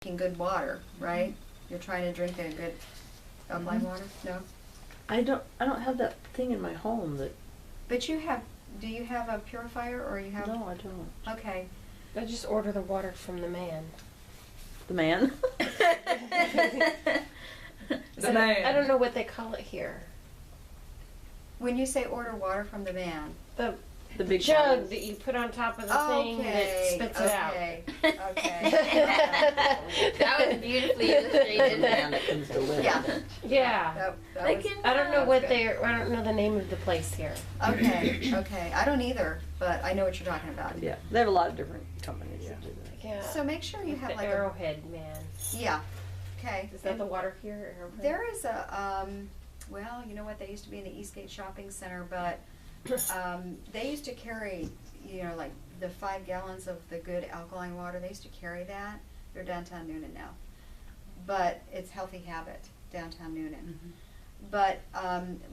drinking good water, right? You're trying to drink a good alkaline water? No? I don't have that thing in my home that, But you have, do you have a purifier or you have? no, I don't. Okay. I just order the water from the man. The man? The man. I don't know what they call it here. When you say order water from the man. The The big jug bottles. that you put on top of the thing that spits it out. Okay. That was beautifully illustrated. Man that comes to live. Yeah. Yeah. That was, I don't know what good. I don't know the name of the place here. Okay. I don't either, but I know what you're talking about. Yeah, they have a lot of different companies that do that. Yeah. So make sure you have the like Arrowhead man. yeah. Okay. Is that the water here? Arrowhead? There is a, well, you know what, they used to be in the Eastgate Shopping Center, but they used to carry, you know, like the 5 gallons of the good alkaline water, they used to carry that. They're downtown Noonan now. But it's Healthy Habit, downtown Noonan. But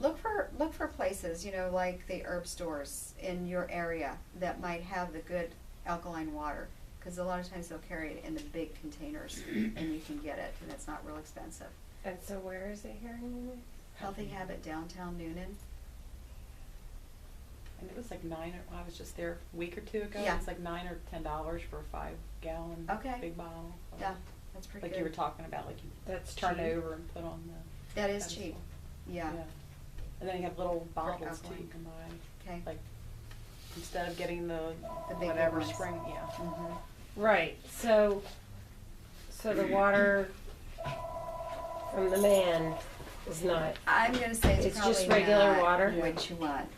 look for places, you know, like the herb stores in your area that might have the good alkaline water. Because a lot of times they'll carry it in the big containers and you can get it, and it's not real expensive. And so where is it here? Healthy Habit, downtown Noonan. And it was like I was just there a week or two ago. Yeah. It's like $9 or $10 for a 5-gallon Okay. big bottle. Yeah, that's pretty Like good. you were talking about, like you That's turn cheap. it over and put on the. That is pedestal. cheap. Yeah. And then you have little bottles too alkaline. you can buy. Okay. Like instead of getting the big whatever ones. spring, yeah. Mhm. Right. So the water from the man is not. I'm gonna say it's It's probably just regular not water? what you want.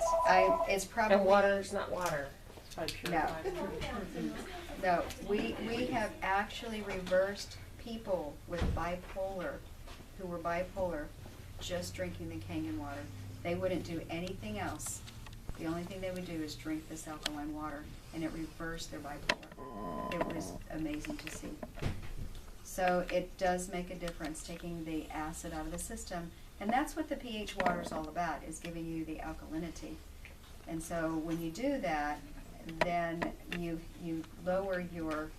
It's probably And water is not water. It's probably No. purified. No, we have actually reversed people with bipolar, who were bipolar, just drinking the Kangen water. They wouldn't do anything else. The only thing they would do is drink this alkaline water, and it reversed their bipolar. It was amazing to see. So it does make a difference, taking the acid out of the system, and that's what the pH water is all about, is giving you the alkalinity. And so when you do that, then you lower your,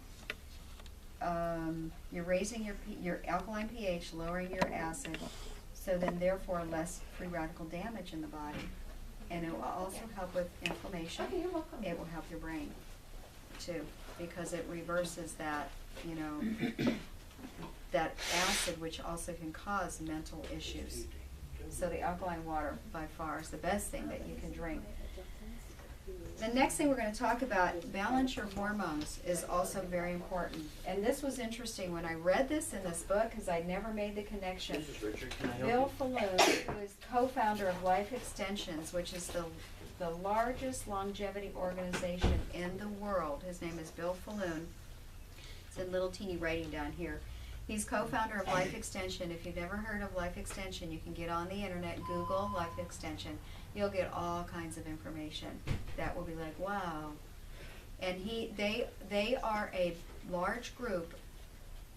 you're raising your alkaline pH, lowering your acid, so then therefore less free radical damage in the body. And it will also help with inflammation. Okay, you're welcome. It will help your brain too, because it reverses that, you know, that acid, which also can cause mental issues. So the alkaline water by far is the best thing that you can drink. The next thing we're going to talk about, balance your hormones, is also very important. And this was interesting when I read this in this book, because I never made the connection. This is Richard. Can I help Bill Falloon, who is co-founder of Life Extensions, which is the largest longevity organization in the world. His name is Bill Falloon. It's in little teeny writing down here. He's co-founder of Life Extension. If you've never heard of Life Extension, you can get on the internet, Google Life Extension. You'll get all kinds of information that will be like, wow. And they are a large group,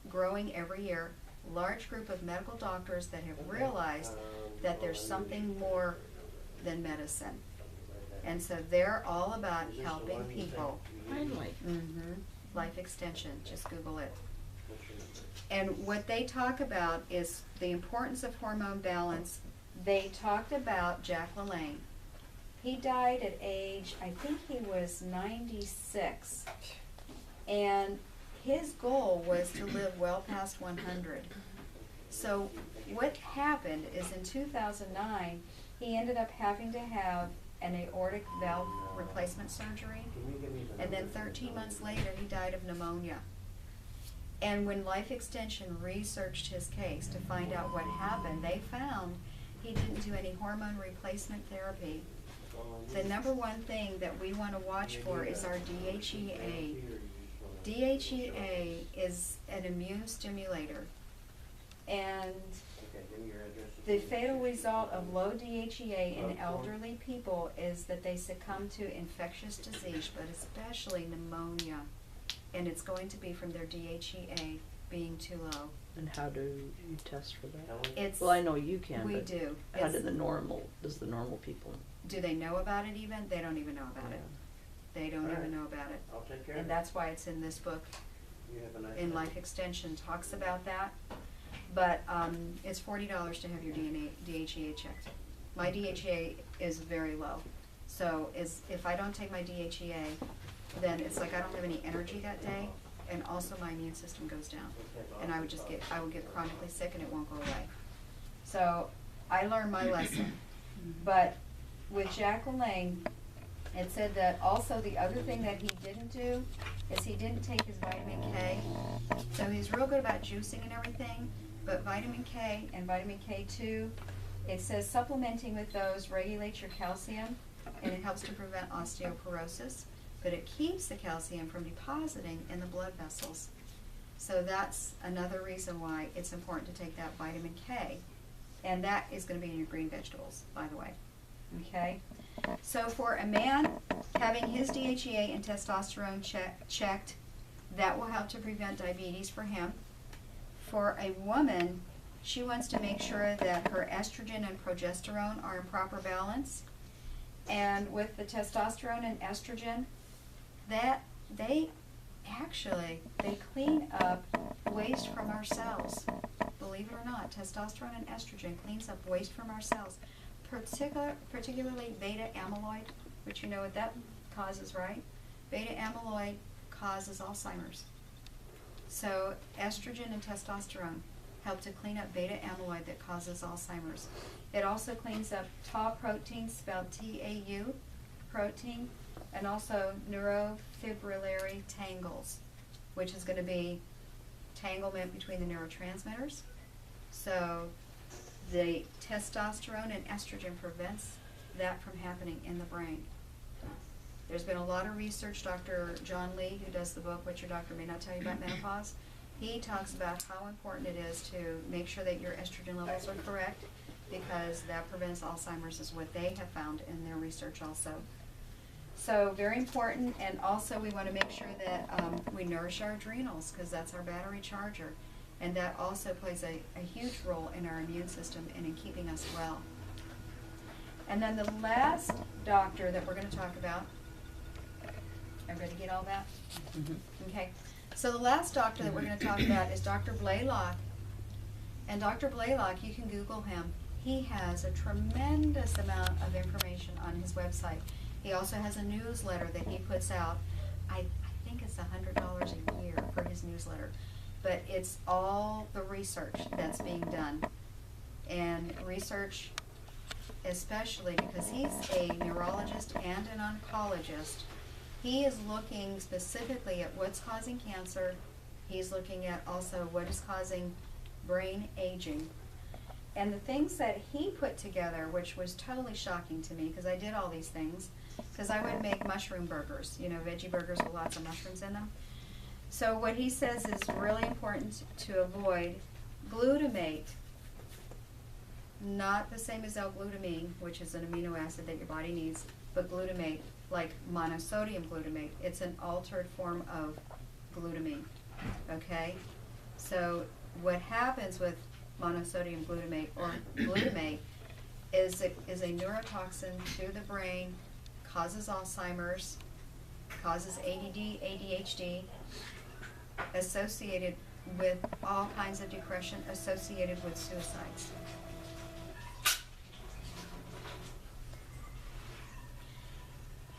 growing every year, large group of medical doctors that have realized that there's something more than medicine. And so they're all about helping people. Finally. Life Extension, just Google it. And what they talk about is the importance of hormone balance. They talked about Jack LaLanne. He died at age, I think he was 96. And his goal was to live well past 100. So what happened is in 2009, he ended up having to have an aortic valve replacement surgery. And then 13 months later, he died of pneumonia. And when Life Extension researched his case to find out what happened, they found he didn't do any hormone replacement therapy. The number one thing that we want to watch for is our DHEA. DHEA is an immune stimulator. And the fatal result of low DHEA in elderly people is that they succumb to infectious disease, but especially pneumonia. And it's going to be from their DHEA being too low. And how do you test for that? It's, Well, I know you can, we but do. how It's- does the normal people? Do they know about it even? They don't even know about it. They don't All even right. know about it. I'll take care And of it. that's why it's in this book. in Life Extension talks about that. But it's $40 to have your DHEA checked. My DHEA is very low. So if I don't take my DHEA, then it's like I don't have any energy that day, and also my immune system goes down. And I would get chronically sick and it won't go away. So I learned my lesson. But with Jack LaLanne, it said that also the other thing that he didn't do is he didn't take his vitamin K. So he's real good about juicing and everything, but vitamin K and vitamin K2, it says supplementing with those regulates your calcium and it helps to prevent osteoporosis, but it keeps the calcium from depositing in the blood vessels. So that's another reason why it's important to take that vitamin K. And that is going to be in your green vegetables, by the way. Okay? So for a man, having his DHEA and testosterone checked, that will help to prevent diabetes for him. For a woman, she wants to make sure that her estrogen and progesterone are in proper balance. And with the testosterone and estrogen, that they clean up waste from our cells. Believe it or not, testosterone and estrogen cleans up waste from our cells, particularly beta amyloid, which you know what that causes, right? Beta amyloid causes Alzheimer's. So estrogen and testosterone help to clean up beta amyloid that causes Alzheimer's. It also cleans up tau protein, spelled T-A-U, protein, and also neurofibrillary tangles, which is going to be tanglement between the neurotransmitters. So the testosterone and estrogen prevents that from happening in the brain. There's been a lot of research. Dr. John Lee, who does the book What Your Doctor May Not Tell You About Menopause, he talks about how important it is to make sure that your estrogen levels are correct, because that prevents Alzheimer's, is what they have found in their research also. So very important, and also we want to make sure that we nourish our adrenals, because that's our battery charger. And that also plays a huge role in our immune system and in keeping us well. And then the last doctor that we're going to talk about, everybody get all that? Okay. So the last doctor that we're going to talk about is Dr. Blaylock. And Dr. Blaylock, you can Google him. He has a tremendous amount of information on his website. He also has a newsletter that he puts out. I think it's $100 a year for his newsletter. But it's all the research that's being done. And research, especially because he's a neurologist and an oncologist, he is looking specifically at what's causing cancer. He's looking at also what is causing brain aging. And the things that he put together, which was totally shocking to me, because I did all these things, because I would make mushroom burgers, you know, veggie burgers with lots of mushrooms in them. So what he says is really important to avoid glutamate, not the same as L-glutamine, which is an amino acid that your body needs, but glutamate, like monosodium glutamate. It's an altered form of glutamine, okay? So what happens with monosodium glutamate or glutamate is a neurotoxin to the brain, causes Alzheimer's, causes ADD, ADHD, associated with all kinds of depression, associated with suicides.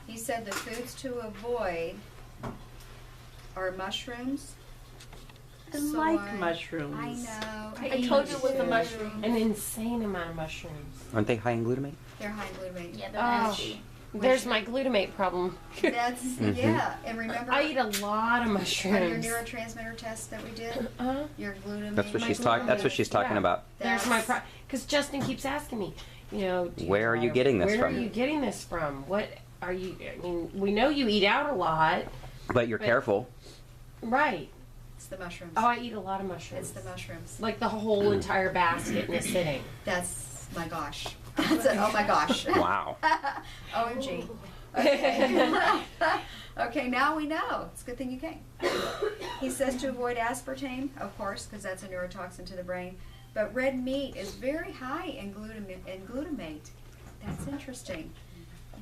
He said the foods to avoid are mushrooms. I soy. like mushrooms. I know. I told you with the too. mushroom. An insane amount of mushrooms. Aren't they high in glutamate? They're high in glutamate. Yeah, they're Oh, nasty. there's my glutamate problem. That's, Mhm. yeah, and remember I eat a lot of on your mushrooms. neurotransmitter test that we did, your glutamate. That's what My she's talking. That's what glutamate, she's talking yeah. about. There's my because Justin keeps asking me, you know, do Where are you have- getting this where from? are you getting this from? What are you? I mean, we know you eat out a lot, But you're But- careful. right? It's the mushrooms. Oh, I eat a lot of mushrooms. It's the mushrooms. Like the whole entire basket in a sitting. That's my gosh. That's it. Oh my gosh. Wow. OMG. Okay. Okay, now we know. It's a good thing you came. He says to avoid aspartame, of course, because that's a neurotoxin to the brain. But red meat is very high in glutamate. That's interesting.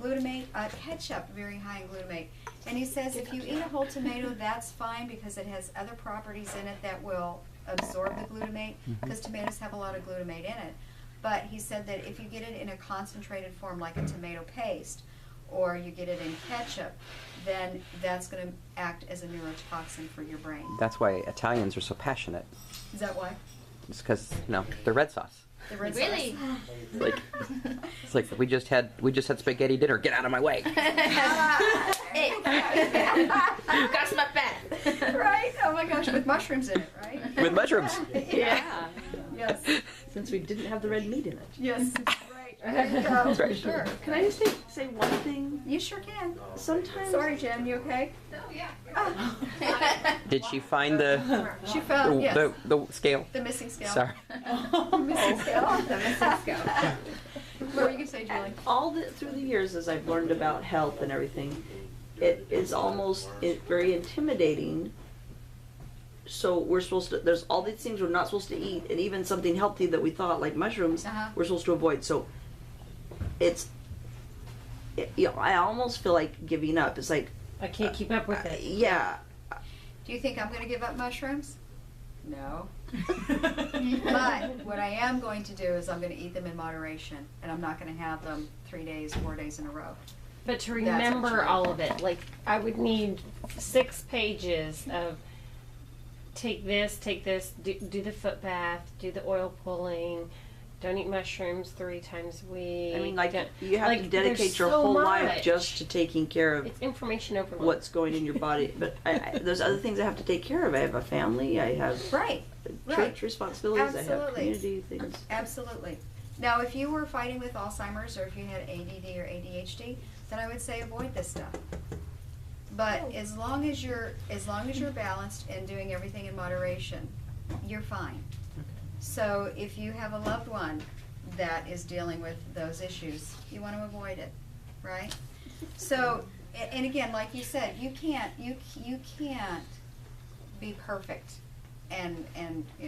glutamate, ketchup, very high in glutamate. And he says if you eat a whole tomato, that's fine because it has other properties in it that will absorb the glutamate, because tomatoes have a lot of glutamate in it. But he said that if you get it in a concentrated form, like a tomato paste, or you get it in ketchup, then that's going to act as a neurotoxin for your brain. That's why Italians are so passionate. Is that why? It's because the red sauce. The red Really? sauce. It's like we just had spaghetti dinner. Get out of my way. Hey. Got my back. Right? Oh my gosh, with mushrooms in it, right? With mushrooms. Yeah. Yes. Since we didn't have the red meat in it. Yes. Right. There you go. That's right. Sure. Can I just say one thing? You sure can. Sometimes. Sorry, Jen. You okay? Did she find the She found yes. the scale? The missing scale. Sorry. Missing scale. The missing scale. What were you gonna say, Julie? Through the years, as I've learned about health and everything, it is almost very intimidating. So we're supposed to. There's all these things we're not supposed to eat, and even something healthy that we thought, like mushrooms, we're supposed to avoid. So I almost feel like giving up. It's like I can't keep up with it. yeah. Do you think I'm gonna give up mushrooms? No. But what I am going to do is I'm gonna eat them in moderation, and I'm not gonna have them 3 days, 4 days in a row. But to That's what remember you- all of it, like I would need 6 pages of take this, do the foot bath, do the oil pulling, don't eat mushrooms 3 times a week. I mean, like don't- you have to like, dedicate there's your so whole much. life just to taking care of It's information overload. what's going in your body. But there's other things I have to take care of. I have a family. I have Right. church Right. responsibilities. I have Absolutely. community things. Absolutely. Now, if you were fighting with Alzheimer's or if you had ADD or ADHD, then I would say avoid this stuff. But as long as you're balanced and doing everything in moderation, you're fine. So if you have a loved one that is dealing with those issues, you want to avoid it, right? So, and again, like you said, you can't be perfect. And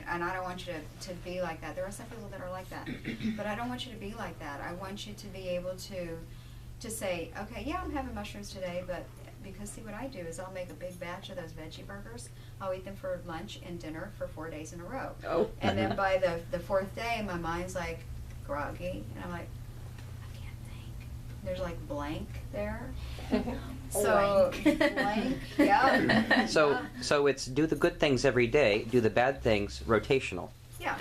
I don't want you to be like that. There are some people that are like that, but I don't want you to be like that. I want you to be able to say, okay, yeah, I'm having mushrooms today, but because see what I do is I'll make a big batch of those veggie burgers. I'll eat them for lunch and dinner for 4 days in a row. Oh. And then by the 4th day, my mind's like groggy, and I'm like, I can't think. There's like blank there. So blank, yeah. So it's do the good things every day, do the bad things rotational. Yeah.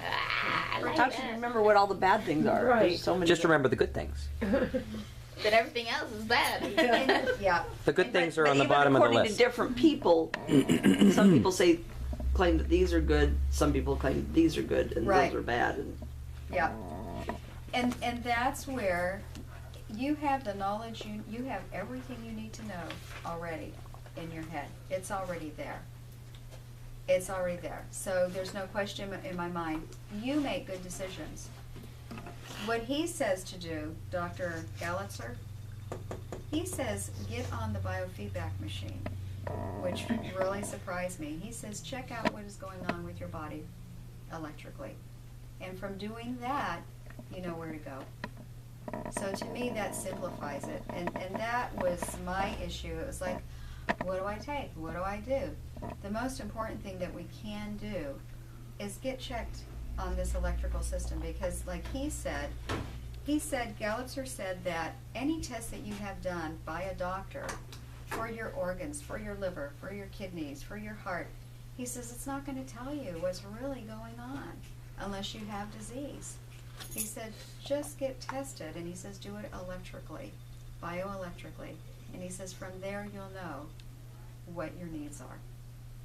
I like How can you that. remember what all the bad things are? Right. There's so many. Just remember the good things. But everything else is bad. And- yeah. The good things are on the even bottom of the according list. to different people, some people claim that these are good. Some people claim that these are good, and Right. those are bad. And Yeah. And that's where you have the knowledge, you have everything you need to know already in your head. It's already there. It's already there. So there's no question in my mind. You make good decisions. What he says to do, Dr. Gallitzer, he says get on the biofeedback machine, which really surprised me. He says check out what is going on with your body electrically. And from doing that, you know where to go. So to me, that simplifies it. And that was my issue. It was like, what do I take? What do I do? The most important thing that we can do is get checked on this electrical system, because like he said, Gallitzer said that any test that you have done by a doctor for your organs, for your liver, for your kidneys, for your heart, he says it's not going to tell you what's really going on unless you have disease. He said, just get tested, and he says, do it electrically, bioelectrically. And he says, from there you'll know what your needs are.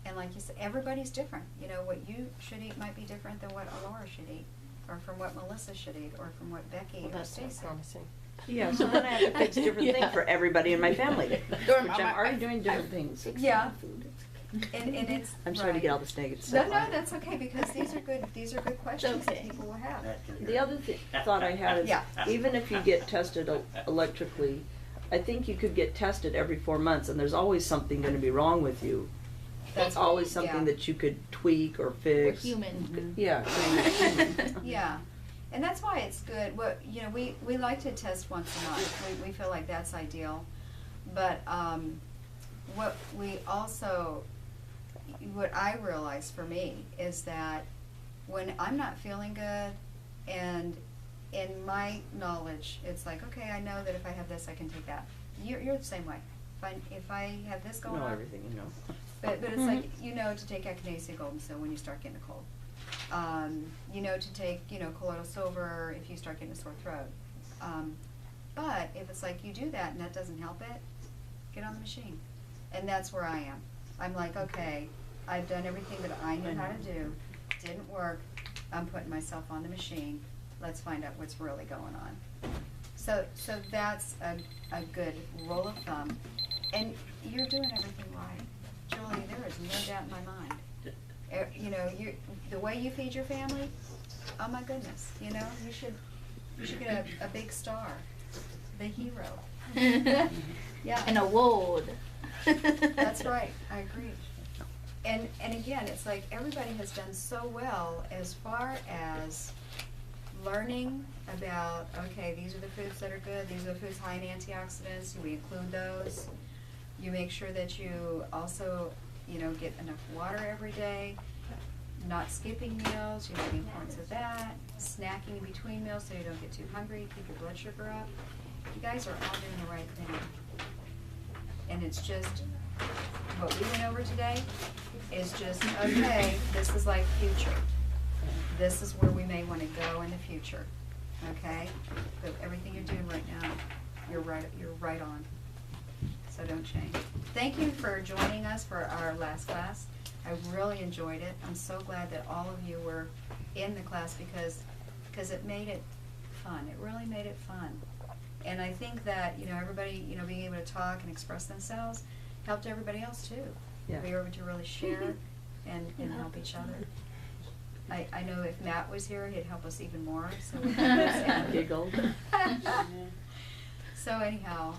And like you said, everybody's different. You know, what you should eat might be different than what Alora should eat, or from what Melissa should eat, or from what Becky Well, or that's not Stacy. promising. yeah, so then I have to fix different things for everybody in my family, which I'm already doing different things. Yeah. And it's I'm sorry to right. get all this negative No, stuff. no, that's okay, because these are good questions that Okay. people will have. The other thought I had is, Yeah. even if you get tested electrically, I think you could get tested every 4 months, and there's always something going to be wrong with you. That's Always something yeah. that you could tweak or We're fix. human. Yeah. Yeah, And that's why it's good, you know, we like to test once a month, we feel like that's ideal. But, what I realize for me is that when I'm not feeling good, and in my knowledge, it's like, okay, I know that if I have this, I can take that. You're the same way. If I have this going know on. everything, you know. But it's like, you know to take echinacea golden so when you start getting a cold. You know to take, you know, colloidal silver if you start getting a sore throat. But if it's like you do that and that doesn't help it, get on the machine. And that's where I am. I'm like, okay, I've done everything that I knew how to do. Didn't work. I'm putting myself on the machine. Let's find out what's really going on. So that's a good rule of thumb. And you're doing everything right. Julie, there is no doubt in my mind. You know, the way you feed your family, oh my goodness, you know, you should get a big star, the hero. Yeah. An award. That's right, I agree. And again, it's like everybody has done so well as far as learning about, okay, these are the foods that are good, these are the foods high in antioxidants, we include those. You make sure that you also, you know, get enough water every day, not skipping meals, you know the importance of that, snacking in between meals so you don't get too hungry, keep your blood sugar up. You guys are all doing the right thing. And it's just, what we went over today is just, okay, this is like future. This is where we may want to go in the future, okay? But everything you're doing right now, you're right on. So don't change. Thank you for joining us for our last class. I really enjoyed it. I'm so glad that all of you were in the class because it made it fun. It really made it fun. And I think that, you know, everybody, you know, being able to talk and express themselves helped everybody else too. Yeah. We were able to really share and help each other. I know if Matt was here, he'd help us even more. So we Giggled. So anyhow,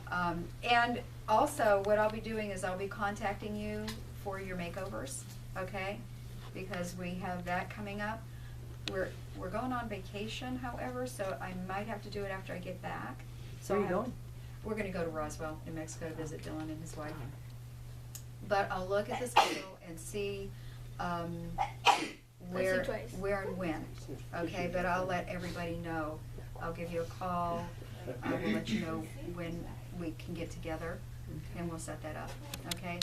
and also what I'll be doing is I'll be contacting you for your makeovers, okay? Because we have that coming up. We're going on vacation, however, so I might have to do it after I get back. So Where are you going? We're gonna go to Roswell, New Mexico to visit Dylan and his wife. But I'll look at the schedule and see, where and when, okay? But I'll let everybody know. I'll give you a call. I will let you know when we can get together, and we'll set that up, okay?